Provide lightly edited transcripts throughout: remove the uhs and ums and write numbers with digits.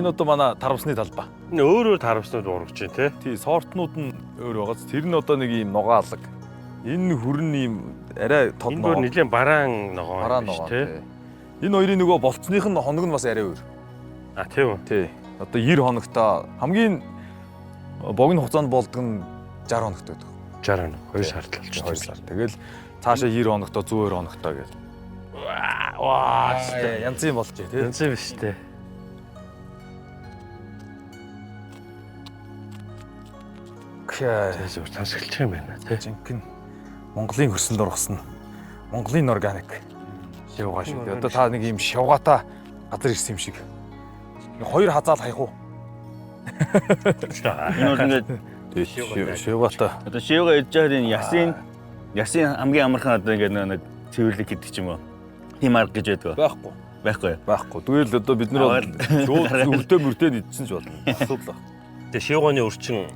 Энэ одоо манай таравсны талбай. Энэ өөр таравснууд урагч тий. Тий, сортнууд нь өөр байгааз тэр нь одоо нэг ийм нугаалаг. Энэ хүрэн ийм арай тод Энэ бүр нэлийн бараан ногоо тий. Энэ хоёрын нөгөө болцсных нь хоног нь бас арай өөр. А тийм үү. Тий. Одоо 90 хоногтой хамгийн богино хугацаанд болдог нь 60 хоногтой байдаг. 60 хоног 2 сард л болчих. 2 сар. Тэгэл цаашаа 90 хоногтой 120 хоногтой гэж. Ваа, янз юм болж тий. Янз юм биш тий. Зүгээр тасгалж юм байна тий. Жинхэнэ Монголын хөрсөнд орсон Монголын органик шивгаа шүү дээ. Одоо та нэг юм шивгаатай газар ирсэн юм шиг. Хоёр хазаал хаях уу? Энэ бол ингээд шивгаатай. одоо шивга идж байхад энэ ясын хамгийн амархан одоо ингээд нэг цэвэрлэг гэдэг ч юм уу. Тим арга гэж байдаг. Байхгүй. Байхгүй. Тэгэл одоо бид нар шууд өвдөө мөрдөө идсэн ч болно. Асуудал байна. Тэгээ шивгооны өрчин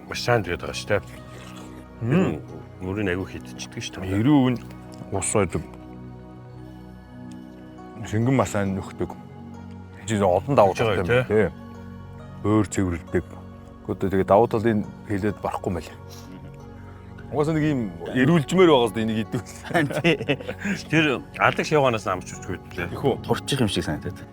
маш сайн тэгээд байгаа шүү дээ. Мөрийн аягүй хидчихдэг шүү дээ. 90 үн ус ойд шингэн маш сайн нөхдөг. Жишээ олон давуу талтай юм тий. Өөр цэвэрлдэг. Гэхдээ тэгээ давуу талын хэлээд барахгүй мэл. Угаасаа нэг юм эрүүлжмээр байгаас да энийг идэв. Тэр алдаг шивгооноос амч үчгүй лээ. Турчих юм шиг санагдаад.